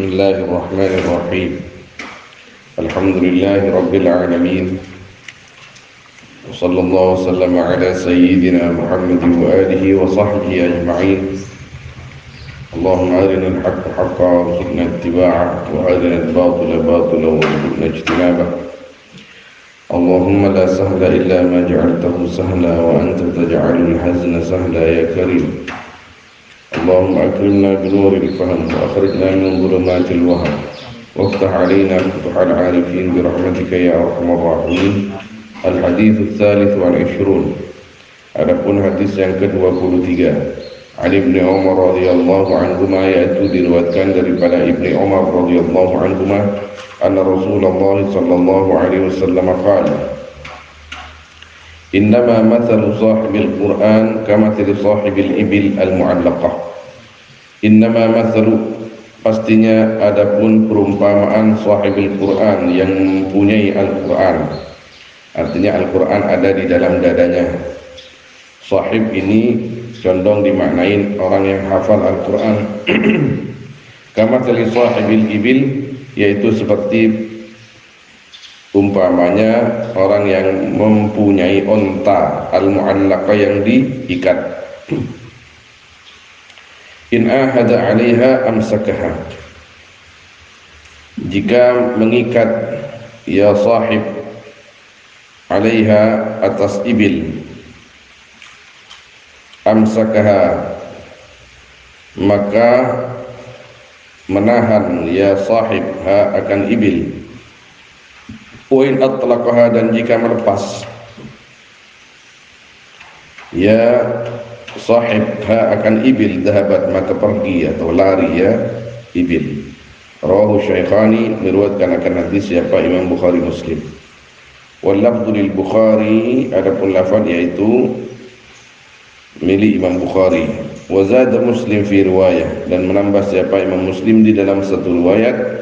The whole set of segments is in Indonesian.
بسم الله الرحمن الرحيم. الحمد لله رب العالمين، وصلى الله وسلم على سيدنا محمد وآله وصحبه أجمعين. اللهم أرنا الحق حقا وارزقنا اتباعه، وأرنا الباطل باطلا وارزقنا اجتنابه. اللهم لا سهل إلا ما جعلته سهلا، وأنت تجعل الحزن سهلا يا كريم. اللهم أكرمنا بنور الفهم، وأخرجنا من ظلمات الوهم، وافتح علينا فتح العارفين برحمتك يا أرحم الراحمين. الحديث الثالث والعشرون. Adapun hadis yang ke-23, Ali bin Umar radhiyallahu anhuma, yaitu diriwayatkan daripada Ibnu Umar radhiyallahu anhuma, anna Rasulullah sallallahu alaihi wasallam qala: Innama mathalu sahibil Qur'an kamathali sahibil ibil al-mu'allaqah. Innama mathalu, pastinya adapun perumpamaan sahibil Qur'an, yang mempunyai Al-Qur'an. Artinya Al-Qur'an ada di dalam dadanya. Sahib ini condong dimaknain orang yang hafal Al-Qur'an. Kamathali sahibil ibil, yaitu seperti umpamanya orang yang mempunyai onta al-mu'allaqah yang diikat. In ahada 'alaiha amsakaha, jika mengikat ya sahib 'alaiha, atas ibil, amsakaha, maka menahan ya sahib ha akan ibil. Wa in atlaqaha, dan jika melepas ya sahib ha akan ibil, dhahabat, maka pergi atau lari ya ibil. Rawahu Syaikhani, meriwayatkan akan hadis siapa Imam Bukhari Muslim. Wal lafdhu lil Bukhari, adapun lafaz yaitu milik Imam Bukhari. Wa zada Muslim fi riwayah, dan menambah siapa Imam Muslim di dalam satu riwayat.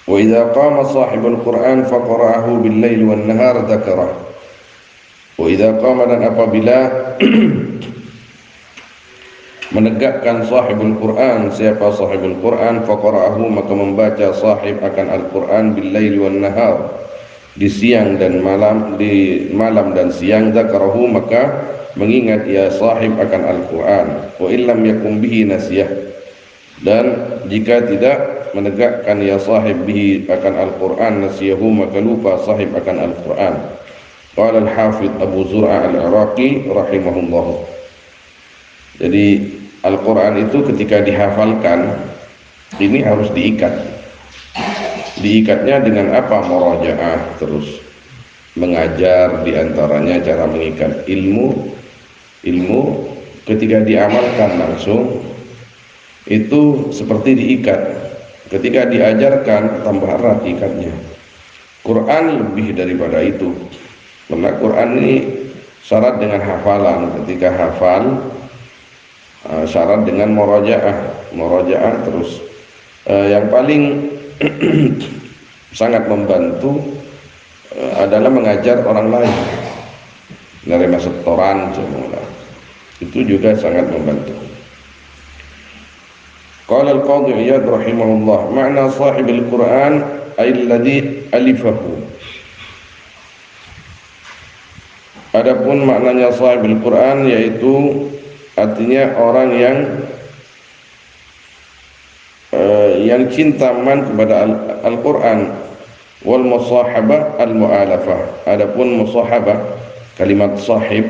Wa idza qama sahibul Qur'an faqara'ahu bil lail wan nahar dzakarah. Wa idza qama, dan apabila menegakkan sahibul Qur'an, siapa sahibul Qur'an, faqara'ahu, maka membaca sahib akan Al-Qur'an bil lail wan nahar, di siang dan malam, di malam dan siang, dzakarahu, maka mengingat ya sahib akan Al-Qur'an. Wa illam yakum bihi nasiyah, dan jika tidak menegakkan ya sahib bihi akan Al-Qur'an, nasiyahu, maka lupa sahib akan Al-Qur'an. Qala al-Hafidh Abu Zur'a al-Iraqi rahimahullah. Jadi Al-Qur'an itu ketika dihafalkan ini harus diikat. Diikatnya dengan apa? Murajaah, terus mengajar, diantaranya cara mengikat ilmu ketika diamalkan langsung itu seperti diikat. Ketika diajarkan tambah erat ikatnya. Quran lebih daripada itu, karena Quran ini syarat dengan hafalan. Ketika hafal syarat dengan murajaah terus. Yang paling sangat membantu adalah mengajar orang lain dari setoran, itu juga sangat membantu. Qala al-Qadhi Iyad rahimahullah, makna sahibil Qur'an ay alladhi alifahu. Adapun maknanya sahibil Qur'an, yaitu artinya orang yang cinta man kepada Al-Qur'an. Wal musahabah al-mu'alafah. Adapun musahabah, kalimat sahib,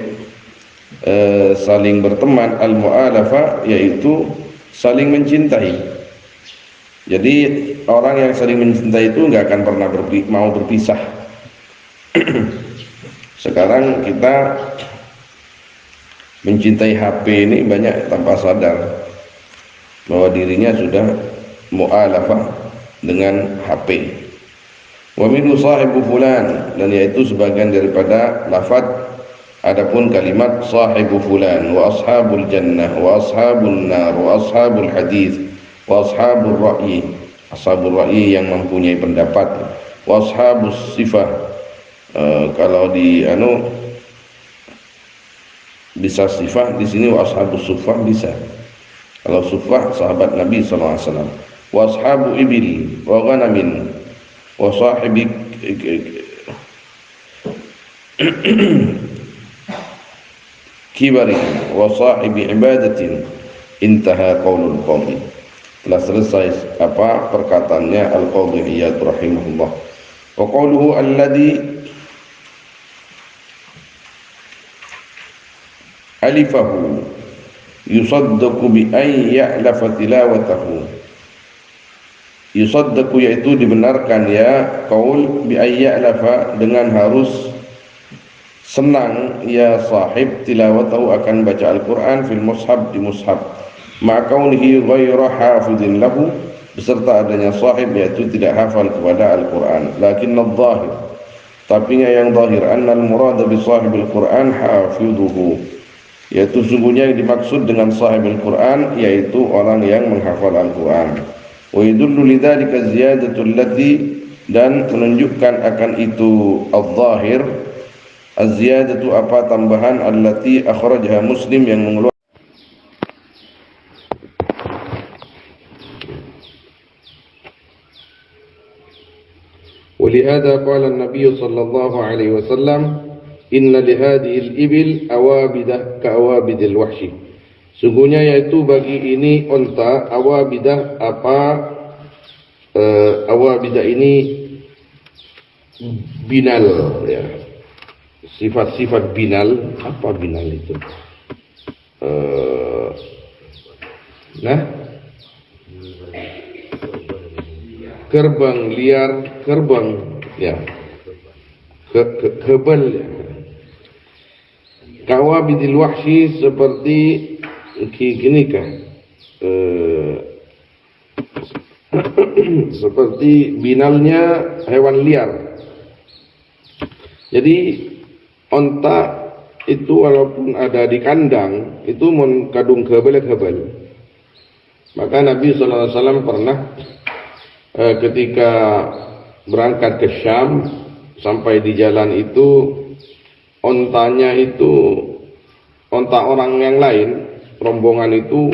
saling berteman, al-mu'alafah yaitu saling mencintai. Jadi orang yang saling mencintai itu nggak akan pernah mau berpisah. Sekarang kita mencintai HP ini banyak tanpa sadar bahwa dirinya sudah mu'alafah dengan HP. Wa minhu sahibu fulan, dan yaitu sebagian daripada lafaz. Adapun kalimat sahibu fulan, wa ashabul jannah, wa ashabun nar, wa ashabul hadis, wa ashabul ra'yi, ashabul ra'yi yang mempunyai pendapat, wa ashabus sifah, kalau di bisa sifah di sini, wa ashabus sufah bisa. Kalau suffah sahabat Nabi SAW. Wa ashabu ibil wa ghanamin wa sahibi kibari wa sahibi ibadatin. Intaha qaulul qadhi. Telah selesai apa perkataannya Al-Qadhi Iyad rahimahullah. Wa qauluhu alladhi alifahu yusaddaqu bi an ya'lafa tilawatahu. Yusaddaqu yaitu dibenarkan ya, qaul bi an ya'lafa dengan harus senang ya sahib tilawatahu akan baca Al-Quran fil mushaf di mushaf ma kaunihi ghayra hafidhin lahu beserta adanya sahib yaitu tidak hafal kepada Al-Quran. Lakin adh-dhahir tapi yang zahir anna al-murada bi sahibil Quran hafidhuhu, yaitu sungguhnya yang dimaksud dengan sahibul Quran yaitu orang yang menghafal Al-Quran. Wa yadullu lidzalika ziyadatu allati, dan menunjukkan akan itu al-zahir az-ziyadatu apa tambahan allati akhrajaha Muslim yang mengeluarkan. ولهذا قال النبي صلى الله عليه وسلم inna lihadihil ibil awabidah ka'awabidil wahsyi. Sungguhnya yaitu bagi ini onta awabidah apa awabidah ini binal ya. Sifat-sifat binal, apa binal itu? Kerbang liar, kerbang ya. Kebal ya. Kawabidil wahsyi seperti gini kah? Seperti binalnya hewan liar. Jadi onta itu walaupun ada di kandang itu mun kadung kebal. Maka Nabi SAW pernah ketika berangkat ke Syam, sampai di jalan itu ontanya itu onta orang yang lain, rombongan itu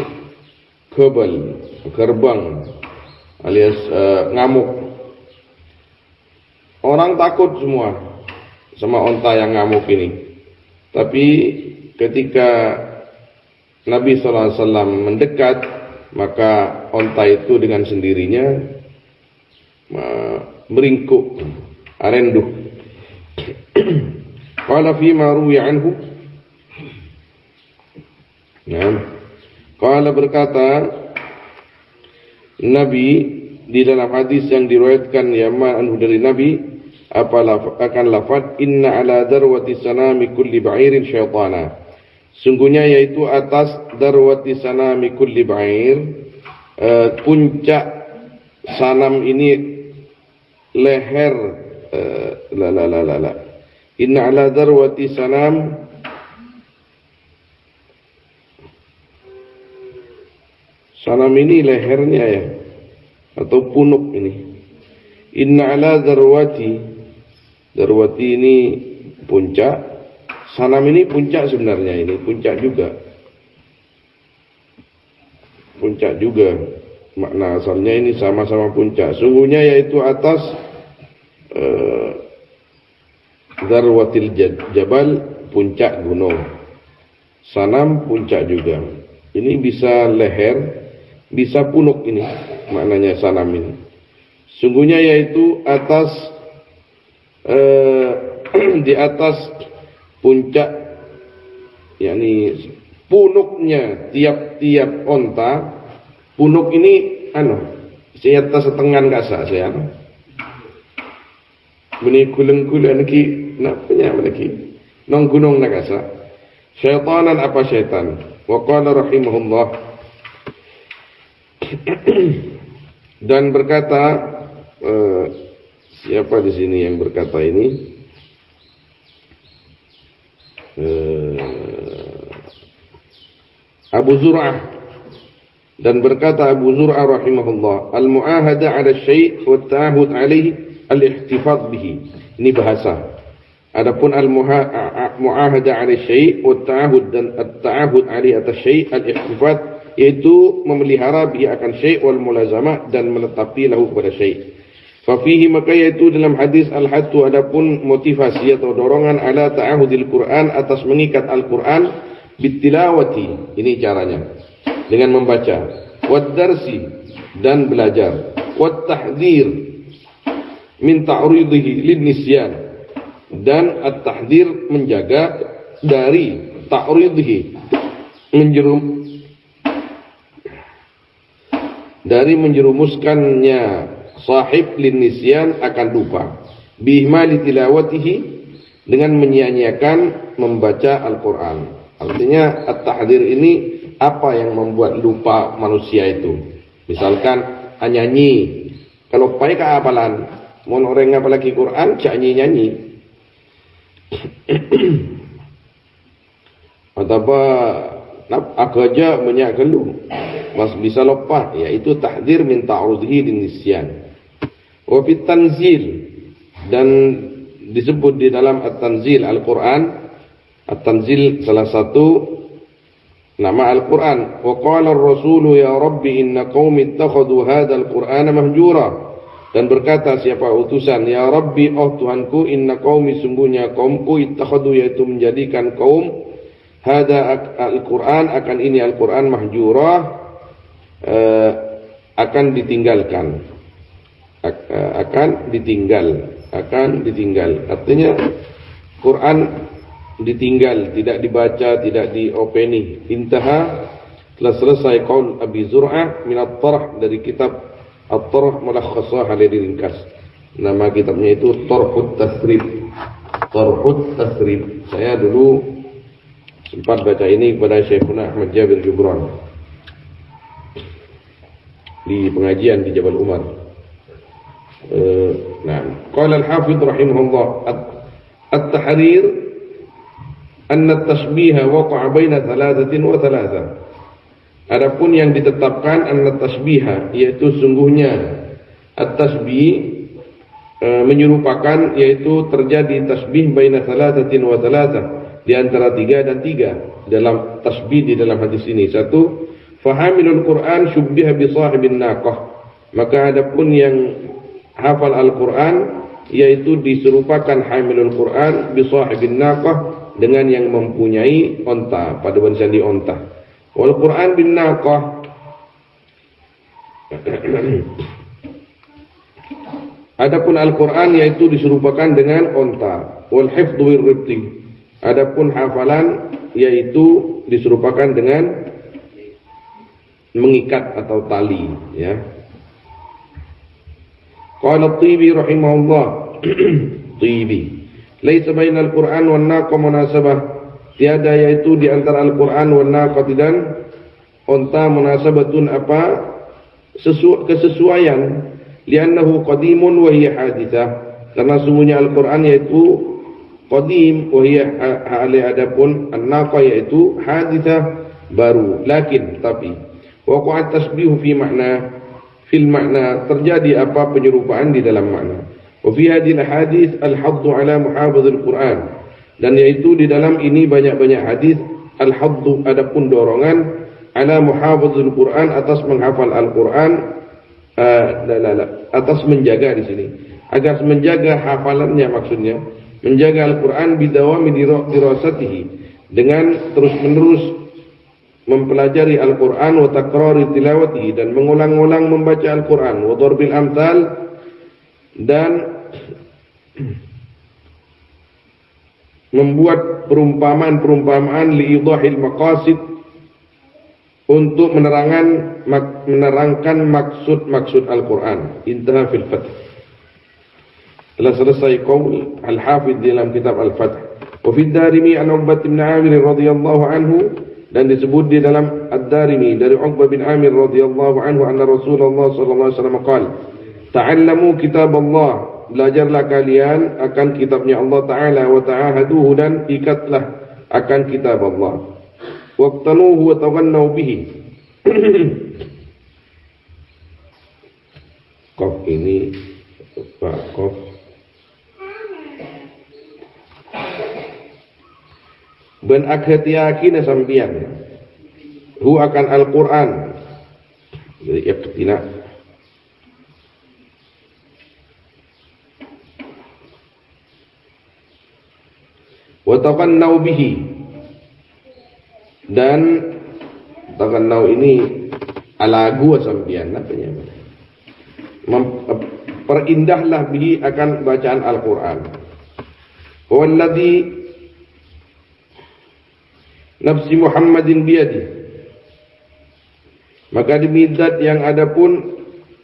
gerbang alias ngamuk. Orang takut semua sama onta yang ngamuk ini. Tapi ketika Nabi SAW mendekat, maka onta itu dengan sendirinya meringkuk, arenduh. Qala fi ma ruwiya anhu. Nah, qala berkata Nabi di dalam hadis yang diriwayatkan Yaman anhu dari Nabi, akan lafaz inna ala darwati sanami kulli ba'irin syaitana. Sungguhnya yaitu atas darwati sanami kulli ba'ir, puncak sanam ini leher inna ala darwati sanam ini lehernya ya, atau punuk ini. Inna ala darwati ini puncak, sanam ini puncak sebenarnya, ini puncak juga makna asalnya ini sama-sama puncak. Sungguhnya yaitu atas darwatil jabal, puncak gunung. Sanam puncak juga. Ini bisa leher, bisa punuk, ini maknanya sanam ini. Sungguhnya yaitu atas di atas puncak, yakni punuknya tiap-tiap onta. Punuk ini saya atas setengan kasa saya meni kuleng-kuleng ki napanya lagi nong gunung nakasa syaitanan apa syaitan. Wa qala rahimahullah, dan berkata siapa di sini yang berkata ini? Abu Zur'ah. Dan berkata Abu Zur'ah rahimahullah, al-mu'ahada 'ala syai' wa ta'ahud 'alaihi al-ihtifadz bihi. Ini bahasa. Adapun al-mu'ahada 'ala syai' wa ta'ahud, dan at-ta'ahud 'alaihi atas syai' al-ihtifadz yaitu memelihara bihi akan syai' wal mulazamah dan menetapi lahu kepada syai'. Fa fihi maka yaitu dalam hadis al-hattu adapun motivasi atau dorongan ala ta'ahudil Quran atas mengikat Al-Quran bitilawati, ini caranya dengan membaca, wad darsi dan belajar, wat tahdhir min ta'ridihi lin nisyan dan at-tahdhir menjaga dari ta'ridihi dari menjerumuskannya sahib lin nisyan akan lupa, bihmali tilawatihi dengan menyia-nyiakan membaca Al-Quran. Artinya at-tahdhir ini apa yang membuat lupa manusia itu. Misalkan nyanyi, kalau pai keapalan, mau orang apalagi Quran cak nyanyi. Atau aku aja banyak gelu, mas bisa lupa, yaitu tahdhir min ta'rudihi din nisyan. Wa fit tanzil, dan disebut di dalam at-tanzil Al-Quran. At-tanzil salah satu nama Al-Quran. Wa qala ar-rasulu ya rabbi inna qaumi ittakhadhu hadzal qur'ana mahjura, dan berkata siapa utusan, ya rabbi oh Tuhanku, inna qaumi sungguhnya kaumku, ittakhadhu yaitu menjadikan kaum, hadza al-Quran akan ini Al-Quran, mahjura akan ditinggalkan, akan ditinggal. Artinya Quran ditinggal, tidak dibaca, tidak diopeni. Intaha, telah selesai qaul Abi Zur'ah min at-tarh, dari kitab at-tarh mulakhasah diringkas. Nama kitabnya itu Tarhut Tasrib. Tarhut Tasrib. Saya dulu sempat baca ini kepada Syekhuna Ahmad Jabir Jubran di pengajian di Jabal Umar. Qala al-Hafidh rahimahullah at-tahrir anna at-tashbiha waqa'a baina thalathatin wa thalatha. Adapun yang ditetapkan anna at-tashbiha, yaitu sungguhnya at-tashbih menyerupakan, yaitu terjadi tasbih baina thalathatin wa thalatha, di antara 3 dan 3 dalam tasbih di dalam hadis ini. Satu, fahamilul Quran syubbiha bi sahibin naqah, maka adapun yang hafal Al-Quran yaitu diserupakan hamilul Quran bi sahibin naqah, dengan yang mempunyai onta, paduan sandi onta. Wal Quran bin naqah, adapun Al-Quran yaitu diserupakan dengan onta. Wal hifdhu wir ribti, adapun hafalan yaitu diserupakan dengan mengikat atau tali, ya. Qala At-Tibi rahimahullah, Tibi, laisa bainal Qur'an wan naqah munasabah, tiada yaitu di antara Al-Qur'an wan naqah dan unta munasabatun apa kesesuaian, li'annahu qadimun wa hiya haditsah, karena sungguhnya Al-Qur'an yaitu qadim wa hiya adapun an-naqah yaitu haditsah baru. Lakin tapi waqa'a tasbihu fi makna, fil makna terjadi apa penyerupaan di dalam makna. Wa fi hadhil hadis al-haddu ala muhafazil Quran, dan yaitu di dalam ini banyak-banyak hadis al-haddu adapun dorongan ala muhafazil Quran atas menghafal Al-Quran, atas menjaga di sini, agar menjaga hafalannya, maksudnya menjaga Al-Quran bidawami dirasatihi, dengan terus-menerus mempelajari Al-Quran, wa takrari tilawatihi, dan mengulang-ulang membaca Al-Quran, wa darbil amthal, dan membuat perumpamaan-perumpamaan liidahil maqasid, untuk menerangkan maksud-maksud Al-Quran. Intaha fil Fath. Telah selesai qaul Al-Hafidh dalam kitab Al-Fath. Wa fi Ad-Darimi an Uqbah bin Amir radhiyallahu anhu, dan disebut di dalam Ad-Darimi dari Uqbah bin Amir radhiyallahu anhu, anna Rasulullah sallallahu alaihi wasallam qala, ta'allamu kitab Allah, belajarlah kalian akan kitabnya Allah Ta'ala, wa ta'ahaduhu, dan ikatlah akan kitab Allah, waqtanuhu wa tawannau bihi. Qaf ini Pak Qaf ben akhir yakin sampian hu akan Al-Quran. Jadi iqtina. Wa taqannau bihi, dan taqannau ini alagu sampian apanya, perindahlah bihi akan bacaan Al-Quran. Walladhi nafsi Muhammadin biyadi, maka demi zat yang adapun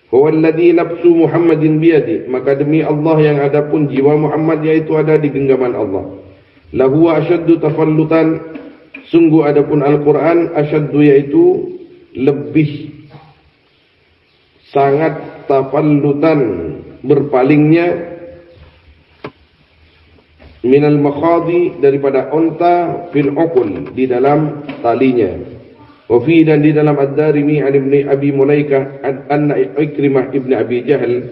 walladhi nafsu Muhammadin biyadi, maka demi Allah yang adapun jiwa Muhammad yaitu ada di genggaman Allah. Lahu asyaddu tafallutan, sungguh adapun Al-Quran asyaddu yaitu lebih sangat tafallutan berpalingnya, minal makhadi daripada unta, fil uqul di dalam talinya. Wa fi, dan di dalam Ad-Darimi an ibni Abi Mulaikah anna Ikrimah ibni Abi Jahal,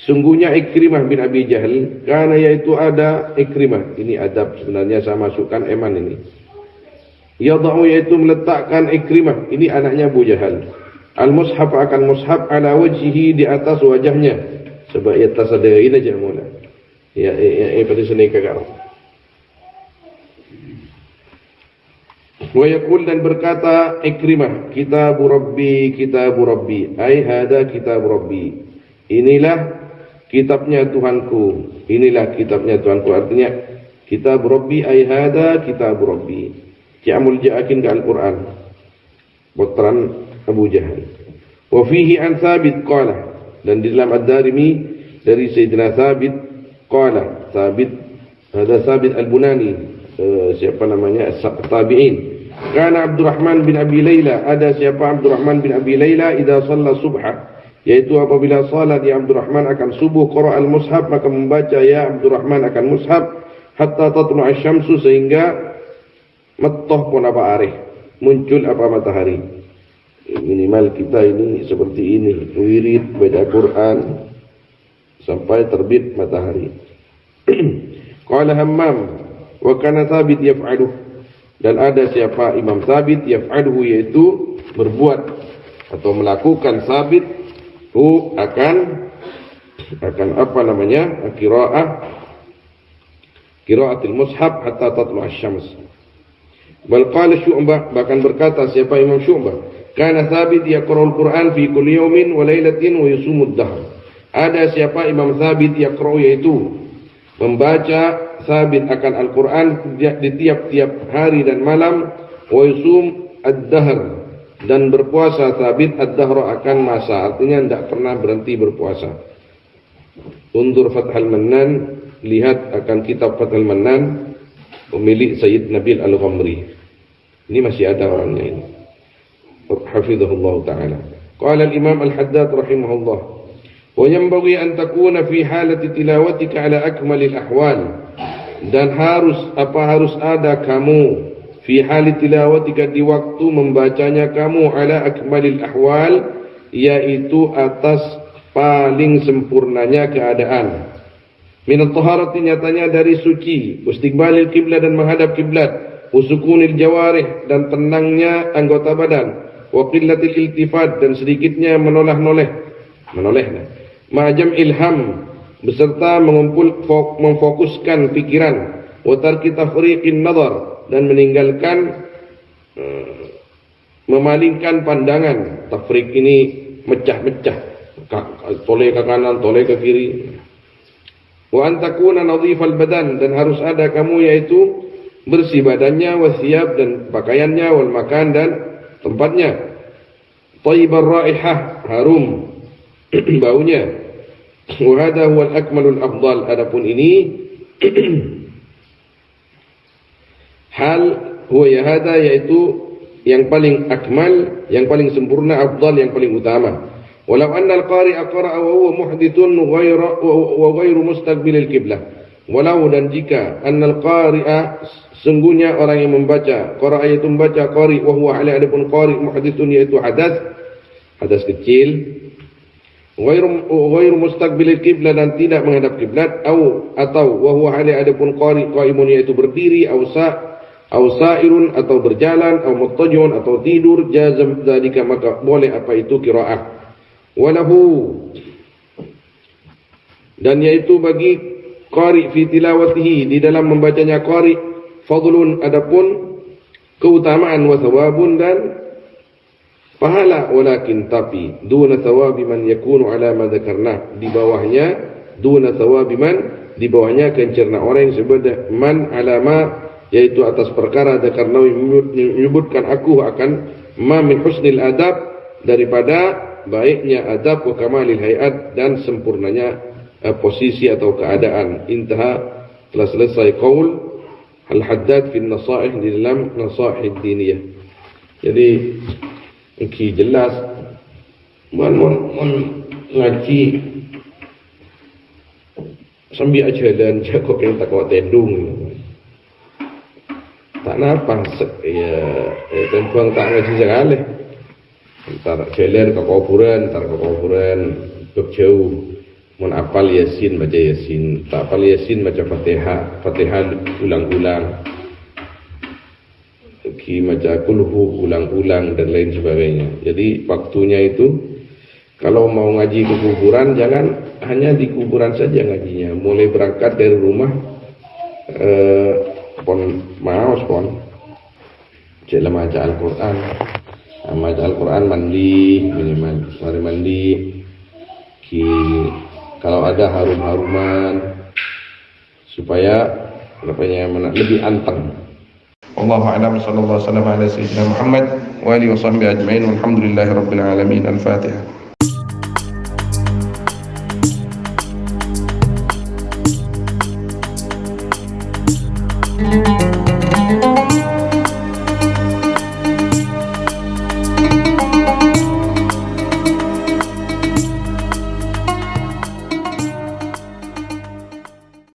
sungguhnya Ikrimah bin Abi Jahal, karena yaitu ada Ikrimah, ini adab sebenarnya saya masukkan eman ini. Yada'u yaitu meletakkan Ikrimah, ini anaknya Abu Jahal, al-mushaf akan mushaf ala wajhihi di atas wajahnya, sebab ia tasadain aja mula. Ya pada sini kagak. Wa yaqul, dan berkata Ikrimah, kitabu rabbi, ai hada kitabu rabbi, inilah kitabnya Tuhanku, inilah kitabnya Tuhanku. Artinya kitab Rabbi ay hada kitab Rabbi. Kiamul ja'akin ke Al-Quran, putra Abu Jahal. Wa fihi an Thabit qala, dan di dalam Ad-Darimi dari Sayyidina Thabit qala, Thabit ada Thabit Al-Bunani, siapa namanya, tabi'in. Kana Abdurrahman bin Abi Layla, ada siapa Abdurrahman bin Abi Layla, idza shalla subha, yaitu apabila salat ya Abdurrahman akan subuh, qara al-mushaf, maka membaca ya Abdurrahman akan mushaf, hatta tatlu asy-syamsu, sehingga metoh pun apa areh, muncul apa matahari. Minimal kita ini seperti ini, wirid baca Quran sampai terbit matahari. Qala Hammam, wa kana Thabit yaf'aluh, dan ada siapa Imam Thabit yaf'aluhu, yaitu berbuat atau melakukan Thabit hu akan apa namanya, qiraatul mushaf hatta tatlu asy-syams. Bal qala Syu'bah, bahkan berkata siapa Imam Syu'bah, kana Thabit yaqra'ul Qur'an fi kulli yawmin wa lailatin wa yusumud dahr. Ada siapa Imam Thabit yaqra'u, yaitu membaca Thabit akan Al-Quran di tiap-tiap hari dan malam, wa yusum ad-dahr, dan berpuasa Thabit ad-dahr akan masa, artinya tidak pernah berhenti berpuasa. Undur Fathul Mannan, lihat akan kitab Fathul Mannan pemilik Sayyid Nabil Al-Ghamri. Ini masih ada orangnya ini, hafizahullah ta'ala. Qala al-Imam Al-Haddad rahimahullah, wa yanbaghi an takuna fi halati tilawatika ala akmalil ahwal, dan harus ada kamu fi hali tilawatika, di waktu membacanya kamu, ala akmalil ahwal, yaitu atas paling sempurnanya keadaan. Minat taharati, nyatanya dari suci, istiqbalil kiblat, dan menghadap kiblat, usukunil jawarih, dan tenangnya anggota badan, wa qillatil iltifat, dan sedikitnya menoleh, ma'jam ilham, beserta memfokuskan pikiran, wa tarki tafriqin nazar, dan meninggalkan memalingkan pandangan. Tafriq ini mecah-mecah, toleh ke kanan, toleh ke kiri. Wa antakuna nadhifal badan, dan harus ada kamu yaitu bersih badannya, wasiyab, dan pakaiannya, wal makan, dan tempatnya, thayyibar raihah, harum baunya. Wa hadha huwal akmalul afdal, adapun ini hal huwa ya hada, yaitu yang paling akmal, yang paling sempurna, afdal, yang paling utama. Walau anna al-qari'a qara'a wa huwa muhdithun ghairu mustaqbilil qiblah, walau, dan jika anna al-qari'a, sungguhnya orang yang membaca, qara'a yaitu membaca, qari wa huwa ala, adapun qari muhdithun yaitu hadas kecil, ghairu mustaqbilil qiblah, dan tidak menghadap kiblat, atau wa huwa ala, adapun qari qaimun yaitu berdiri, Au sa'irun atau berjalan, au muttajun atau tidur, jazam dzalika maka boleh apa itu qiraah. Walahu, dan yaitu bagi qari fi tilawatihi, di dalam membacanya qari, fadlun adapun keutamaan, wa thawabun dan pahala, walakin tapi duna thawabi man yakunu ala ma dzakarna, di bawahnya duna thawabi man, di bawahnya kencerna orang yang sebut man alama, yaitu atas perkara dzakarna, menyebutkan aku akan ma min husnil adab, daripada baiknya adab, wa kamalil hayat, dan sempurnanya posisi atau keadaan. Intaha, telah selesai qaul Al-Haddad fi Nasaih, di dalam Nasaih Diniyah. Jadi iki jelas mon ngaji sambil aja dan jago yang tak kuat tendung tak napa ya tempuang tak ngaji sekali antara jalan ke kuburan jauh mon apal Yasin baca Yasin, tak apal Yasin baca Fatihah ulang-ulang, baca kulhu ulang-ulang dan lain sebagainya. Jadi waktunya itu kalau mau ngaji ke kuburan, jangan hanya di kuburan saja ngajinya. Mulai berangkat dari rumah pon cek maca Al-Quran, mandi minimal, mari mandi kalau ada harum-haruman supaya lebih anteng. Wallahu a'lam, sallallahu alaihi wasallam ala sayyidina Muhammad wa alihi wa sahbihi ajma'in, walhamdulillahi rabbil alamin. Al-Fatihah.